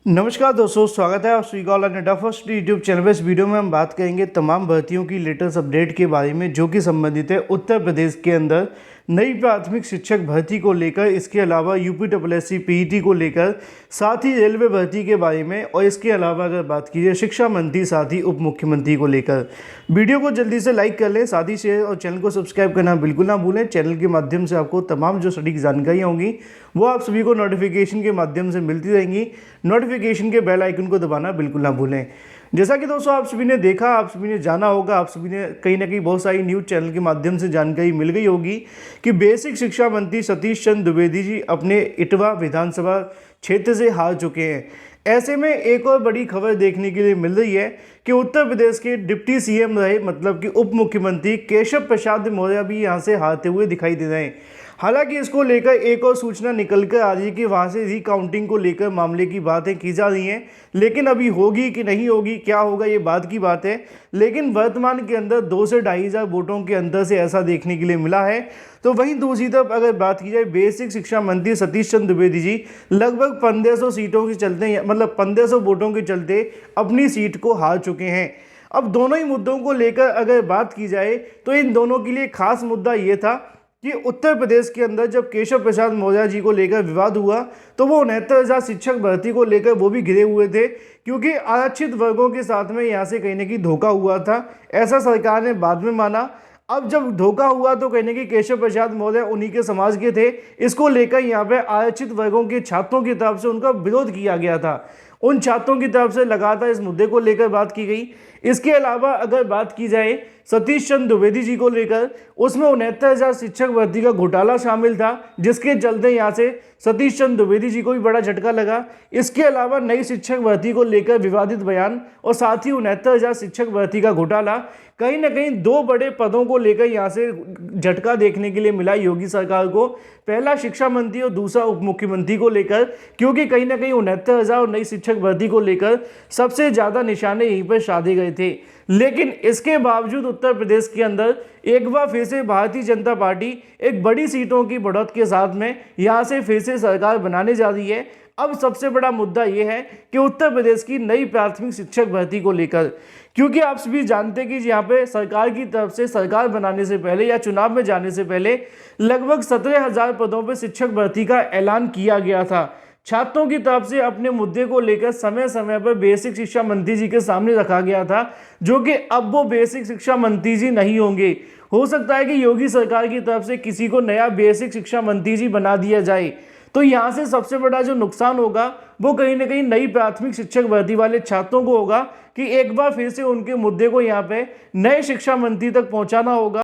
नमस्कार दोस्तों, स्वागत है आप सभी का नेटा फर्स्ट यूट्यूब चैनल पर। इस वीडियो में हम बात करेंगे तमाम भर्तियों की लेटेस्ट अपडेट के बारे में जो कि संबंधित है उत्तर प्रदेश के अंदर नई प्राथमिक शिक्षक भर्ती को लेकर, इसके अलावा यूपीएससी पीईटी को लेकर, साथ ही रेलवे भर्ती के बारे में, और इसके अलावा अगर बात कीजिए शिक्षा मंत्री साथ ही उप मुख्यमंत्री को लेकर। वीडियो को जल्दी से लाइक कर लें, साथ ही शेयर और चैनल को सब्सक्राइब करना बिल्कुल ना भूलें। चैनल के माध्यम से आपको तमाम जो सटीक जानकारियाँ होंगी वो आप सभी को नोटिफिकेशन के माध्यम से मिलती रहेंगी। नोटिफिकेशन के बेल आइकन को दबाना बिल्कुल ना भूलें। जैसा कि दोस्तों आप सभी ने देखा, आप सभी ने जाना होगा, आप सभी ने कहीं ना कहीं बहुत सारी न्यूज़ चैनल के माध्यम से जानकारी मिल गई होगी कि बेसिक शिक्षा मंत्री सतीश चंद्र द्विवेदी जी अपने इटवा विधानसभा क्षेत्र से हार चुके हैं। ऐसे में एक और बड़ी खबर देखने के लिए मिल रही है कि उत्तर प्रदेश के डिप्टी सीएम रहे, मतलब कि उप मुख्यमंत्री केशव प्रसाद मौर्य भी यहाँ से हारते हुए दिखाई दे रहे हैं। हालांकि इसको लेकर एक और सूचना निकल कर आ रही है कि वहाँ से रिकाउंटिंग को लेकर मामले की बातें की जा रही हैं, लेकिन अभी होगी कि नहीं होगी, क्या होगा, ये बात की बात है। लेकिन वर्तमान के अंदर 2 से 2,500 वोटों के अंदर से ऐसा देखने के लिए मिला है। तो वहीं दूसरी तरफ अगर बात की जाए, बेसिक शिक्षा मंत्री सतीश चंद्र द्विवेदी जी लगभग 1500 सीटों के चलते, मतलब 1500 वोटों के चलते अपनी सीट को हार चुके हैं। अब दोनों ही मुद्दों को लेकर अगर बात की जाए तो इन दोनों के लिए खास मुद्दा ये था कि उत्तर प्रदेश के अंदर जब केशव प्रसाद मौर्य जी को लेकर विवाद हुआ तो वो 69,000 शिक्षक भर्ती को लेकर वो भी घिरे हुए थे, क्योंकि आरक्षित वर्गों के साथ में यहाँ से कहीं ना कहीं धोखा हुआ था। ऐसा सरकार ने बाद में माना। अब जब धोखा हुआ तो कहीं ना कहीं केशव प्रसाद मौर्य उन्हीं के समाज के थे। इसको लेकर यहाँ पे आरक्षित वर्गों के छात्रों की तरफ से उनका विरोध किया गया था। उन छात्रों की तरफ से लगातार इस मुद्दे को लेकर बात की गई। इसके अलावा अगर बात की जाए सतीश चंद्र द्विवेदी जी को लेकर, उसमें 69,000 शिक्षक भर्ती का घोटाला शामिल था, जिसके चलते यहाँ से सतीश चंद्र द्विवेदी जी को भी बड़ा झटका लगा। इसके अलावा नई शिक्षक भर्ती को लेकर विवादित बयान और साथ ही 69,000 शिक्षक भर्ती का घोटाला, कहीं ना कहीं 2 बड़े पदों को लेकर यहाँ से झटका देखने के लिए मिला योगी सरकार को। पहला शिक्षा मंत्री और दूसरा उप मुख्यमंत्री को लेकर, क्योंकि कहीं ना कहीं 69,000 और नई शिक्षक भर्ती को लेकर सबसे ज़्यादा निशाने यहीं पर साधे गए थे। लेकिन इसके बावजूद उत्तर प्रदेश के अंदर एक बार फिर से भारतीय जनता पार्टी एक बड़ी सीटों की बढ़त के साथ में यहाँ से फिर से सरकार बनाने जा रही है। अब सबसे बड़ा मुद्दा यह है कि उत्तर प्रदेश की नई प्राथमिक शिक्षक भर्ती को लेकर, क्योंकि आप सभी जानते हैं कि यहाँ पे सरकार की तरफ से सरकार बनाने से पहले या चुनाव में जाने से पहले लगभग 17,000 पदों पर शिक्षक भर्ती का ऐलान किया गया था। छात्रों की तरफ से अपने मुद्दे को लेकर समय समय पर बेसिक शिक्षा मंत्री जी के सामने रखा गया था, जो कि अब वो बेसिक शिक्षा मंत्री जी नहीं होंगे। हो सकता है कि योगी सरकार की तरफ से किसी को नया बेसिक शिक्षा मंत्री जी बना दिया जाए। तो यहाँ से सबसे बड़ा जो नुकसान होगा वो कहीं ना कहीं नई प्राथमिक शिक्षक भर्ती वाले छात्रों को होगा कि एक बार फिर से उनके मुद्दे को यहाँ पे नए शिक्षा मंत्री तक पहुँचाना होगा।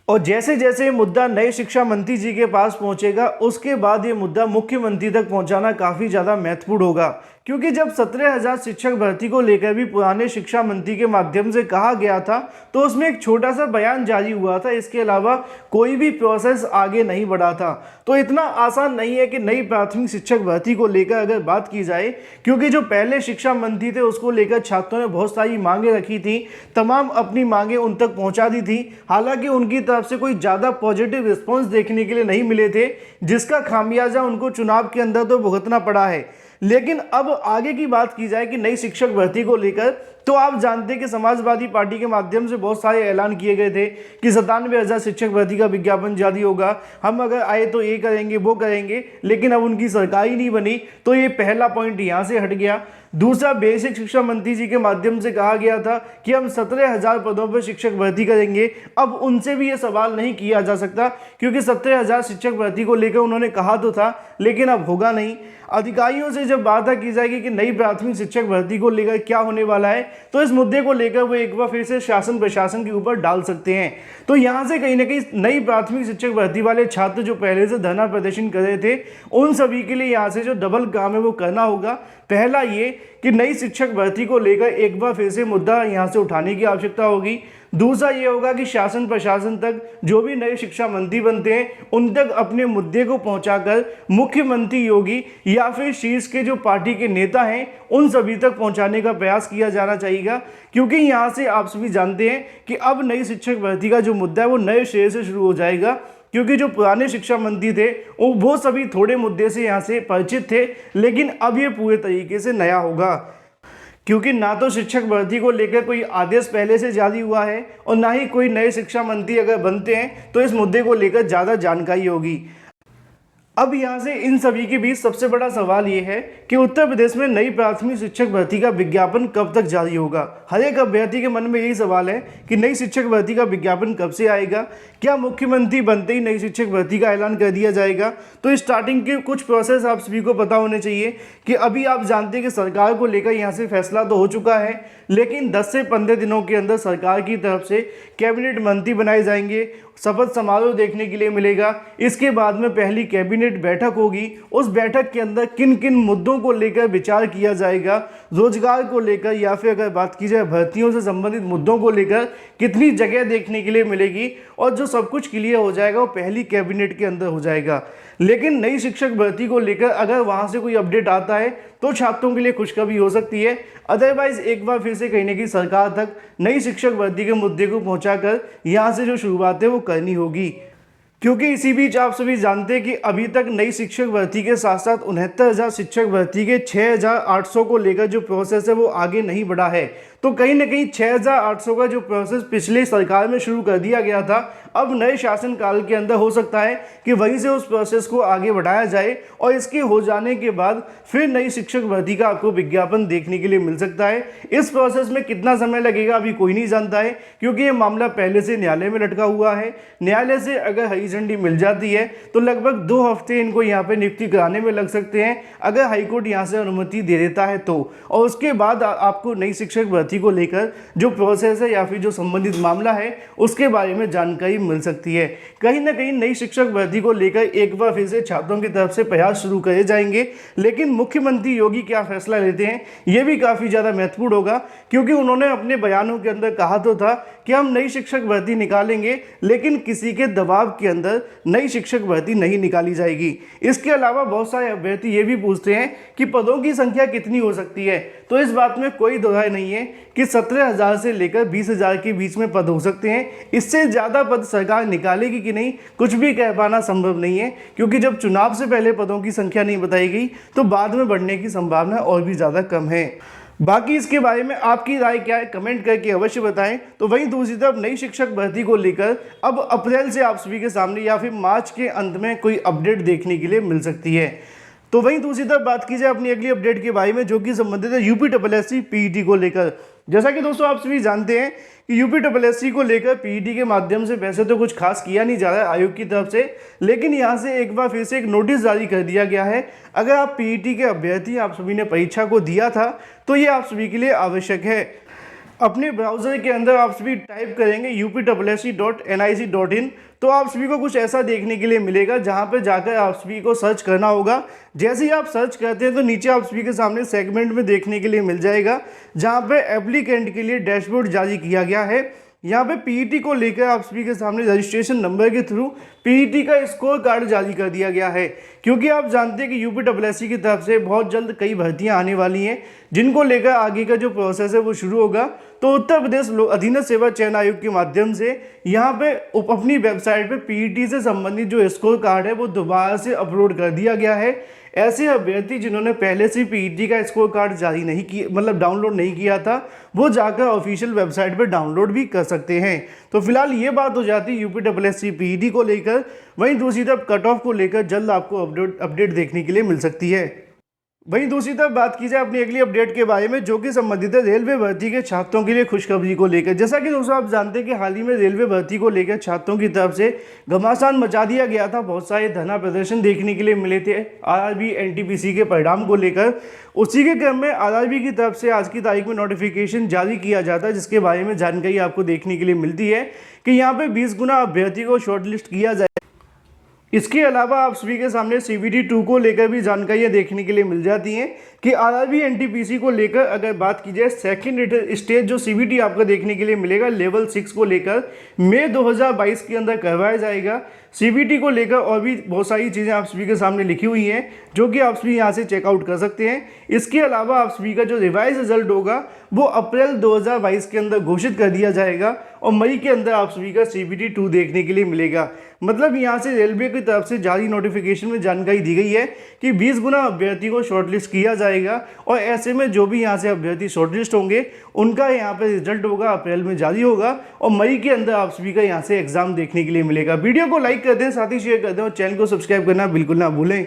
और जैसे जैसे ये मुद्दा नए शिक्षा मंत्री जी के पास पहुंचेगा, उसके बाद ये मुद्दा मुख्यमंत्री तक पहुंचाना काफ़ी ज़्यादा महत्वपूर्ण होगा, क्योंकि जब 17,000 शिक्षक भर्ती को लेकर भी पुराने शिक्षा मंत्री के माध्यम से कहा गया था तो उसमें एक छोटा सा बयान जारी हुआ था। इसके अलावा कोई भी प्रोसेस आगे नहीं बढ़ा था। तो इतना आसान नहीं है कि नई प्राथमिक शिक्षक भर्ती को लेकर अगर बात की जाए, क्योंकि जो पहले शिक्षा मंत्री थे उसको लेकर छात्रों ने बहुत सारी मांगें रखी थी, तमाम अपनी मांगें उन तक पहुँचा दी थी। हालांकि उनकी तरफ से कोई ज़्यादा पॉजिटिव रिस्पॉन्स देखने के लिए नहीं मिले थे, जिसका खामियाजा उनको चुनाव के अंदर तो भुगतना पड़ा है। लेकिन अब आगे की बात की जाए कि नई शिक्षक भर्ती को लेकर, तो आप जानते हैं कि समाजवादी पार्टी के माध्यम से बहुत सारे ऐलान किए गए थे कि 97,000 शिक्षक भर्ती का विज्ञापन जारी होगा, हम अगर आए तो ये करेंगे वो करेंगे। लेकिन अब उनकी सरकार ही नहीं बनी, तो ये पहला पॉइंट यहाँ से हट गया। दूसरा, बेसिक शिक्षा मंत्री जी के माध्यम से कहा गया था कि हम 17,000 पदों पर शिक्षक भर्ती करेंगे। अब उनसे भी ये सवाल नहीं किया जा सकता, क्योंकि 17,000 शिक्षक भर्ती को लेकर उन्होंने कहा तो था, लेकिन अब होगा नहीं। अधिकारियों से जब बात की जाएगी कि नई प्राथमिक शिक्षक भर्ती को लेकर क्या होने वाला है, तो इस मुद्दे को लेकर वो एक बार फिर से शासन प्रशासन के ऊपर डाल सकते हैं। तो यहाँ से कहीं ना कहीं नई प्राथमिक शिक्षक भर्ती वाले छात्र जो पहले से धरना प्रदर्शन कर रहे थे, उन सभी के लिए यहाँ से जो डबल काम है वो करना होगा। पहला ये कि नई शिक्षक भर्ती को लेकर एक बार फिर से मुद्दा यहाँ से उठाने की आवश्यकता होगी। दूसरा ये होगा कि शासन प्रशासन तक जो भी नए शिक्षा मंत्री बनते हैं उन तक अपने मुद्दे को पहुंचाकर मुख्यमंत्री योगी या फिर शीर्ष के जो पार्टी के नेता हैं उन सभी तक पहुंचाने का प्रयास किया जाना चाहिए, क्योंकि यहाँ से आप सभी जानते हैं कि अब नई शिक्षक भर्ती का जो मुद्दा है वो नए सिरे से शुरू हो जाएगा। क्योंकि जो पुराने शिक्षा मंत्री थे वो सभी थोड़े मुद्दे से यहाँ से परिचित थे, लेकिन अब ये पूरे तरीके से नया होगा, क्योंकि ना तो शिक्षक भर्ती को लेकर कोई आदेश पहले से जारी हुआ है और ना ही कोई नए शिक्षा मंत्री अगर बनते हैं तो इस मुद्दे को लेकर ज़्यादा जानकारी होगी। अब यहाँ से इन सभी के बीच सबसे बड़ा सवाल ये है कि उत्तर प्रदेश में नई प्राथमिक शिक्षक भर्ती का विज्ञापन कब तक जारी होगा। हर एक अभ्यर्थी के मन में यही सवाल है कि नई शिक्षक भर्ती का विज्ञापन कब से आएगा, क्या मुख्यमंत्री बनते ही नई शिक्षक भर्ती का ऐलान कर दिया जाएगा। तो स्टार्टिंग के कुछ प्रोसेस आप सभी को पता होने चाहिए कि अभी आप जानते हैं कि सरकार को लेकर यहाँ से फैसला तो हो चुका है, लेकिन 10 से 15 दिनों के अंदर सरकार की तरफ से कैबिनेट मंत्री बनाए जाएंगे, शपथ समारोह देखने के लिए मिलेगा। इसके बाद में पहली कैबिनेट बैठक होगी, उस बैठक के अंदर किन किन मुद्दों को लेकर विचार किया जाएगा, रोजगार को लेकर या फिर अगर बात की जाए भर्तियों से संबंधित मुद्दों को लेकर कितनी जगह देखने के लिए मिलेगी, और जो सब कुछ क्लियर हो जाएगा वो पहली कैबिनेट के अंदर हो जाएगा। लेकिन नई शिक्षक भर्ती को लेकर अगर वहाँ से कोई अपडेट आता है तो छात्रों के लिए खुशखबरी हो सकती है, अदरवाइज एक बार फिर से कहीं ना कहीं सरकार तक नई शिक्षक भर्ती के मुद्दे को पहुंचाकर यहाँ से जो शुरुआत है वो करनी होगी। क्योंकि इसी बीच आप सभी जानते हैं कि अभी तक नई शिक्षक भर्ती के साथ साथ 69,000 शिक्षक भर्ती के 6,800 को लेकर जो प्रोसेस है वो आगे नहीं बढ़ा है। तो कहीं ना कहीं 6,800 का जो प्रोसेस पिछले सरकार में शुरू कर दिया गया था, अब नए शासनकाल के अंदर हो सकता है कि वहीं से उस प्रोसेस को आगे बढ़ाया जाए और इसके हो जाने के बाद फिर नई शिक्षक भर्ती का आपको विज्ञापन देखने के लिए मिल सकता है। इस प्रोसेस में कितना समय लगेगा अभी कोई नहीं जानता है, क्योंकि ये मामला पहले से न्यायालय में लटका हुआ है। न्यायालय से अगर हरी झंडी मिल जाती है तो लगभग 2 हफ्ते इनको यहाँ पे नियुक्ति कराने में लग सकते हैं, अगर हाईकोर्ट यहाँ से अनुमति दे देता है तो। और उसके बाद आपको नई शिक्षक भर्ती को लेकर जो प्रोसेस है या फिर जो संबंधित मामला है उसके बारे में जानकारी मिल सकती है। कहीं ना कहीं नई शिक्षक भर्ती को लेकर एक बार फिर से छात्रों की तरफ से प्रयास शुरू करे जाएंगे, लेकिन मुख्यमंत्री योगी क्या फैसला लेते हैं यह भी काफी ज्यादा महत्वपूर्ण होगा, क्योंकि उन्होंने अपने बयानों के अंदर कहा तो था कि हम नई शिक्षक भर्ती निकालेंगे, लेकिन किसी के दबाव के अंदर नई शिक्षक भर्ती नहीं निकाली जाएगी। इसके अलावा बहुत सारे अभ्यर्थी ये भी पूछते हैं कि पदों की संख्या कितनी हो सकती है, तो इस बात में कोई दो राय नहीं है कि 17,000 से लेकर 20,000 के बीच में पद हो सकते हैं। इससे ज़्यादा पद सरकार निकालेगी कि नहीं कुछ भी कह पाना संभव नहीं है, क्योंकि जब चुनाव से पहले पदों की संख्या नहीं बताई गई तो बाद में बढ़ने की संभावना और भी ज़्यादा कम है। बाकी इसके बारे में आपकी राय क्या है कमेंट करके अवश्य बताएं। तो वहीं दूसरी तरफ नई शिक्षक भर्ती को लेकर अब अप्रैल से आप सभी के सामने या फिर मार्च के अंत में कोई अपडेट देखने के लिए मिल सकती है। तो वहीं दूसरी तरफ बात की जाए अपनी अगली अपडेट के बारे में, जो कि संबंधित है यूपीएससी पीईटी को लेकर। जैसा कि दोस्तों आप सभी जानते हैं कि यूपीएससी को लेकर पीईटी के माध्यम से वैसे तो कुछ खास किया नहीं जा रहा है आयोग की तरफ से, लेकिन यहां से एक बार फिर से एक नोटिस जारी कर दिया गया है। अगर आप पीईटी के अभ्यर्थी आप सभी ने परीक्षा को दिया था तो ये आप सभी के लिए आवश्यक है। अपने ब्राउज़र के अंदर आप सभी टाइप करेंगे upwc.nic.in तो आप सभी को कुछ ऐसा देखने के लिए मिलेगा, जहां पर जाकर आप सभी को सर्च करना होगा। जैसे ही आप सर्च करते हैं तो नीचे आप सभी के सामने सेगमेंट में देखने के लिए मिल जाएगा, जहां पे एप्लीकेंट के लिए डैशबोर्ड जारी किया गया है। यहाँ पे पीईटी को लेकर आप सभी के सामने रजिस्ट्रेशन नंबर के थ्रू पीईटी का स्कोर कार्ड जारी कर दिया गया है, क्योंकि आप जानते हैं कि यूपीएससी की तरफ से बहुत जल्द कई भर्तियां आने वाली हैं, जिनको लेकर आगे का जो प्रोसेस है वो शुरू होगा। तो उत्तर प्रदेश अधीनस्थ सेवा चयन आयोग के माध्यम से यहाँ पे अपनी वेबसाइट पे पीईटी से संबंधित जो स्कोर कार्ड है वो दोबारा से अपलोड कर दिया गया है। ऐसे अभ्यर्थी जिन्होंने पहले से पीईटी का स्कोर कार्ड जारी नहीं किया, मतलब डाउनलोड नहीं किया था, वो जाकर ऑफिशियल वेबसाइट पर डाउनलोड भी कर सकते हैं। तो फिलहाल ये बात हो जाती है यूपीएससी पीईटी को लेकर। वहीं दूसरी तरफ कट ऑफ को लेकर जल्द आपको अपडेट देखने के लिए मिल सकती है। वहीं दूसरी तरफ बात की जाए अपनी अगली अपडेट के बारे में, जो कि संबंधित है रेलवे भर्ती के छात्रों के लिए खुशखबरी को लेकर। जैसा कि दोस्तों आप जानते हैं कि हाल ही में रेलवे भर्ती को लेकर छात्रों की तरफ से घमासान मचा दिया गया था। बहुत सारे धरना प्रदर्शन देखने के लिए मिले थे आरआरबी एनटीपीसी के परिणाम को लेकर। उसी के क्रम में आरआरबी की तरफ से आज की तारीख में नोटिफिकेशन जारी किया जाता है, जिसके बारे में जानकारी आपको देखने के लिए मिलती है कि यहाँ पे 20 गुना अभ्यर्थी को शॉर्टलिस्ट किया जाए। इसके अलावा आप सभी के सामने CBT 2 को लेकर भी जानकारियां देखने के लिए मिल जाती हैं कि आरआरबी एनटीपीसी को लेकर अगर बात की जाए सेकंड स्टेज जो CBT आपको देखने के लिए मिलेगा लेवल 6 को लेकर मई 2022 के अंदर करवाया जाएगा। सीबीटी को लेकर और भी बहुत सारी चीज़ें आप सभी के सामने लिखी हुई हैं जो कि आप सभी यहाँ से चेकआउट कर सकते हैं। इसके अलावा आप सभी का जो रिवाइज रिजल्ट होगा वो अप्रैल 2022 के अंदर घोषित कर दिया जाएगा और मई के अंदर आप सभी का सीबीटी 2 देखने के लिए मिलेगा। मतलब यहाँ से रेलवे की तरफ से जारी नोटिफिकेशन में जानकारी दी गई है कि 20 गुना अभ्यर्थी को शॉर्टलिस्ट किया जाएगा और ऐसे में जो भी यहाँ से अभ्यर्थी शॉर्टलिस्ट होंगे उनका यहाँ पे रिजल्ट होगा अप्रैल में जारी होगा और मई के अंदर आप सभी का यहाँ से एग्जाम देखने के लिए मिलेगा। वीडियो को लाइक कर दें, साथ ही शेयर कर दें और चैनल को सब्सक्राइब करना बिल्कुल ना भूलें।